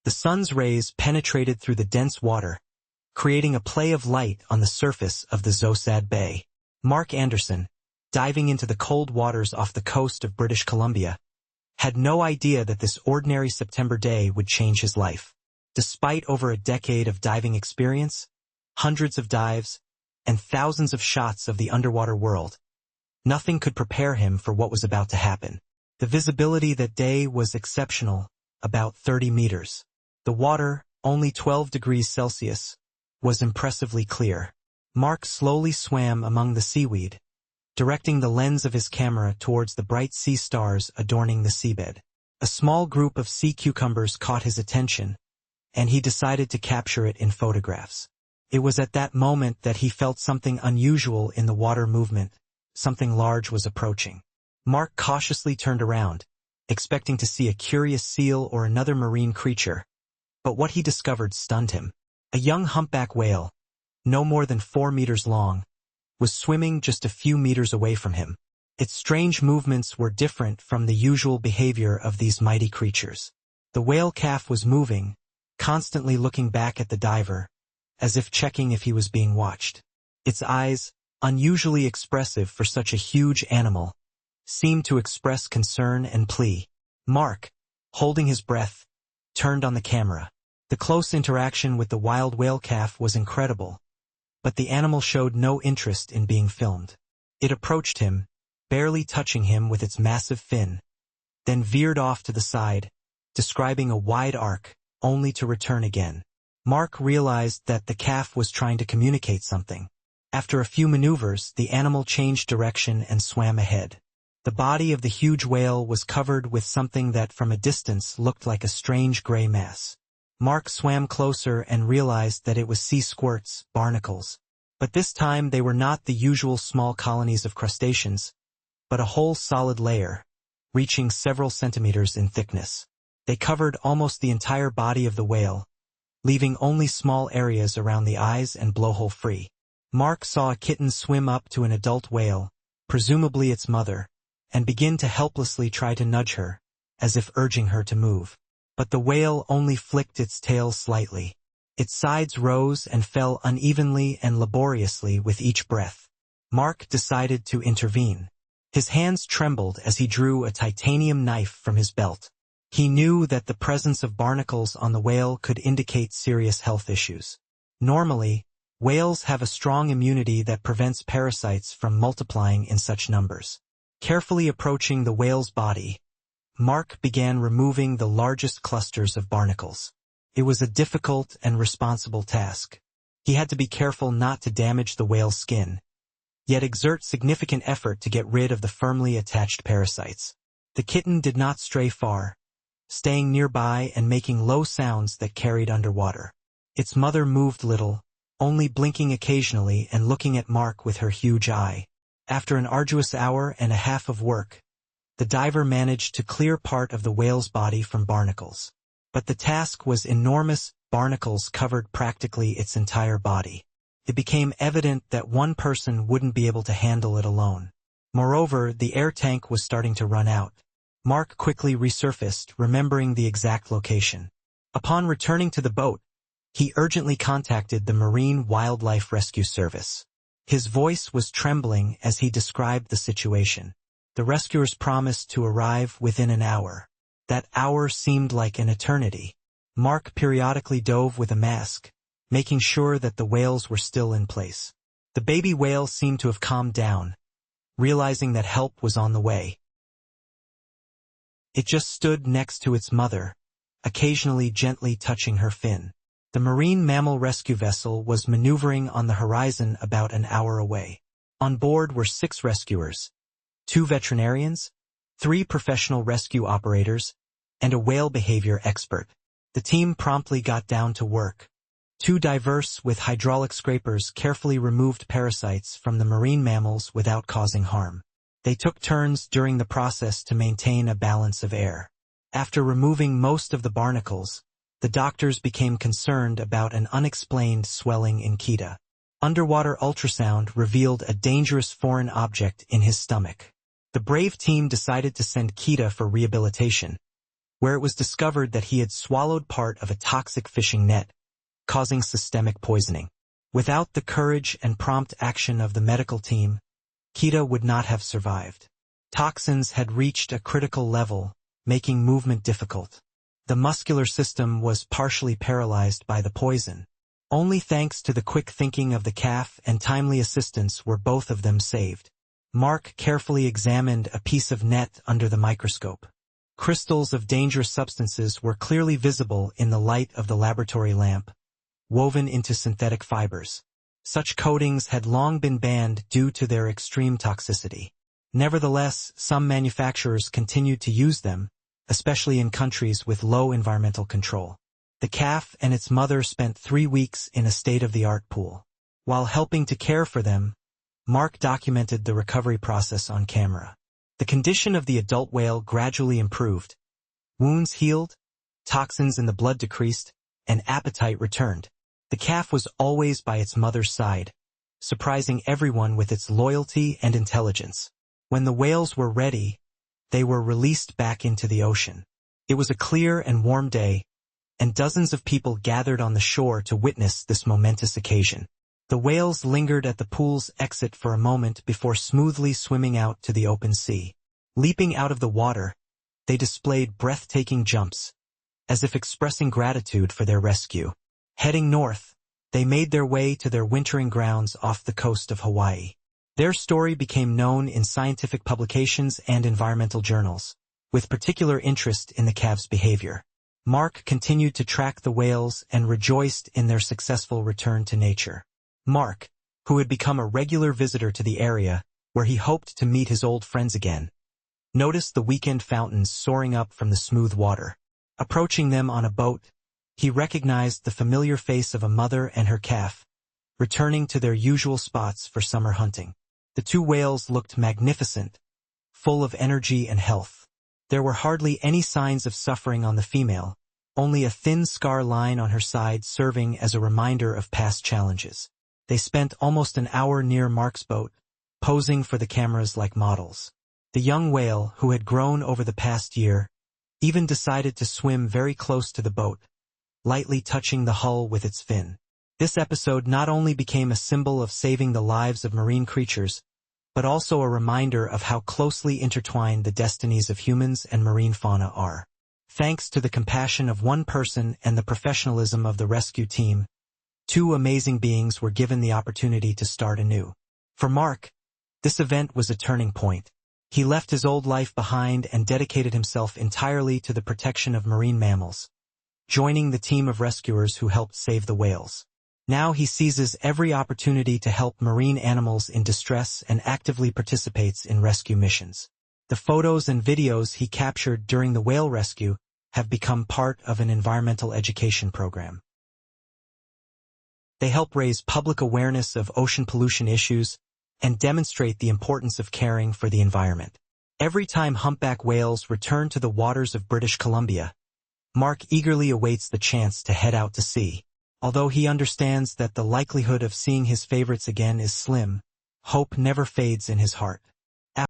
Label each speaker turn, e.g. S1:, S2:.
S1: The sun's rays penetrated through the dense water, creating a play of light on the surface of the Zosad Bay. Mark Anderson, diving into the cold waters off the coast of British Columbia, had no idea that this ordinary September day would change his life. Despite over a decade of diving experience, hundreds of dives, and thousands of shots of the underwater world, nothing could prepare him for what was about to happen. The visibility that day was exceptional, about 30 meters. The water, only 12 degrees Celsius, was impressively clear. Mark slowly swam among the seaweed, directing the lens of his camera towards the bright sea stars adorning the seabed. A small group of sea cucumbers caught his attention, and he decided to capture it in photographs. It was at that moment that he felt something unusual in the water movement. Something large was approaching. Mark cautiously turned around, expecting to see a curious seal or another marine creature, but what he discovered stunned him. A young humpback whale, no more than 4 meters long, was swimming just a few meters away from him. Its strange movements were different from the usual behavior of these mighty creatures. The whale calf was moving, constantly looking back at the diver, as if checking if he was being watched. Its eyes, unusually expressive for such a huge animal, seemed to express concern and plea. Mark, holding his breath, turned on the camera. The close interaction with the wild whale calf was incredible, but the animal showed no interest in being filmed. It approached him, barely touching him with its massive fin, then veered off to the side, describing a wide arc, only to return again. Mark realized that the calf was trying to communicate something. After a few maneuvers, the animal changed direction and swam ahead. The body of the huge whale was covered with something that from a distance looked like a strange gray mass. Mark swam closer and realized that it was sea squirts, barnacles. But this time they were not the usual small colonies of crustaceans, but a whole solid layer, reaching several centimeters in thickness. They covered almost the entire body of the whale, leaving only small areas around the eyes and blowhole free. Mark saw a kitten swim up to an adult whale, presumably its mother, and begin to helplessly try to nudge her, as if urging her to move. But the whale only flicked its tail slightly. Its sides rose and fell unevenly and laboriously with each breath. Mark decided to intervene. His hands trembled as he drew a titanium knife from his belt. He knew that the presence of barnacles on the whale could indicate serious health issues. Normally, whales have a strong immunity that prevents parasites from multiplying in such numbers. Carefully approaching the whale's body, Mark began removing the largest clusters of barnacles. It was a difficult and responsible task. He had to be careful not to damage the whale's skin, yet exert significant effort to get rid of the firmly attached parasites. The kitten did not stray far, staying nearby and making low sounds that carried underwater. Its mother moved little, only blinking occasionally and looking at Mark with her huge eye. After an arduous hour and a half of work, the diver managed to clear part of the whale's body from barnacles. But the task was enormous. Barnacles covered practically its entire body. It became evident that one person wouldn't be able to handle it alone. Moreover, the air tank was starting to run out. Mark quickly resurfaced, remembering the exact location. Upon returning to the boat, he urgently contacted the Marine Wildlife Rescue Service. His voice was trembling as he described the situation. The rescuers promised to arrive within an hour. That hour seemed like an eternity. Mark periodically dove with a mask, making sure that the whales were still in place. The baby whale seemed to have calmed down, realizing that help was on the way. It just stood next to its mother, occasionally gently touching her fin. The marine mammal rescue vessel was maneuvering on the horizon about an hour away. On board were 6 rescuers, 2 veterinarians, 3 professional rescue operators, and a whale behavior expert. The team promptly got down to work. 2 divers with hydraulic scrapers carefully removed parasites from the marine mammals without causing harm. They took turns during the process to maintain a balance of air. After removing most of the barnacles, the doctors became concerned about an unexplained swelling in Kita. Underwater ultrasound revealed a dangerous foreign object in his stomach. The brave team decided to send Kita for rehabilitation, where it was discovered that he had swallowed part of a toxic fishing net, causing systemic poisoning. Without the courage and prompt action of the medical team, Kita would not have survived. Toxins had reached a critical level, making movement difficult. The muscular system was partially paralyzed by the poison. Only thanks to the quick thinking of the calf and timely assistance were both of them saved. Mark carefully examined a piece of net under the microscope. Crystals of dangerous substances were clearly visible in the light of the laboratory lamp, woven into synthetic fibers. Such coatings had long been banned due to their extreme toxicity. Nevertheless, some manufacturers continued to use them, especially in countries with low environmental control. The calf and its mother spent 3 weeks in a state-of-the-art pool. While helping to care for them, Mark documented the recovery process on camera. The condition of the adult whale gradually improved. Wounds healed, toxins in the blood decreased, and appetite returned. The calf was always by its mother's side, surprising everyone with its loyalty and intelligence. When the whales were ready, they were released back into the ocean. It was a clear and warm day, and dozens of people gathered on the shore to witness this momentous occasion. The whales lingered at the pool's exit for a moment before smoothly swimming out to the open sea. Leaping out of the water, they displayed breathtaking jumps, as if expressing gratitude for their rescue. Heading north, they made their way to their wintering grounds off the coast of Hawaii. Their story became known in scientific publications and environmental journals, with particular interest in the calf's behavior. Mark continued to track the whales and rejoiced in their successful return to nature. Mark, who had become a regular visitor to the area, where he hoped to meet his old friends again, noticed the weekend fountains soaring up from the smooth water. Approaching them on a boat, he recognized the familiar face of a mother and her calf, returning to their usual spots for summer hunting. The 2 whales looked magnificent, full of energy and health. There were hardly any signs of suffering on the female, only a thin scar line on her side serving as a reminder of past challenges. They spent almost an hour near Mark's boat, posing for the cameras like models. The young whale, who had grown over the past year, even decided to swim very close to the boat, lightly touching the hull with its fin. This episode not only became a symbol of saving the lives of marine creatures, but also a reminder of how closely intertwined the destinies of humans and marine fauna are. Thanks to the compassion of one person and the professionalism of the rescue team, 2 amazing beings were given the opportunity to start anew. For Mark, this event was a turning point. He left his old life behind and dedicated himself entirely to the protection of marine mammals, joining the team of rescuers who helped save the whales. Now he seizes every opportunity to help marine animals in distress and actively participates in rescue missions. The photos and videos he captured during the whale rescue have become part of an environmental education program. They help raise public awareness of ocean pollution issues and demonstrate the importance of caring for the environment. Every time humpback whales return to the waters of British Columbia, Mark eagerly awaits the chance to head out to sea. Although he understands that the likelihood of seeing his favorites again is slim, hope never fades in his heart.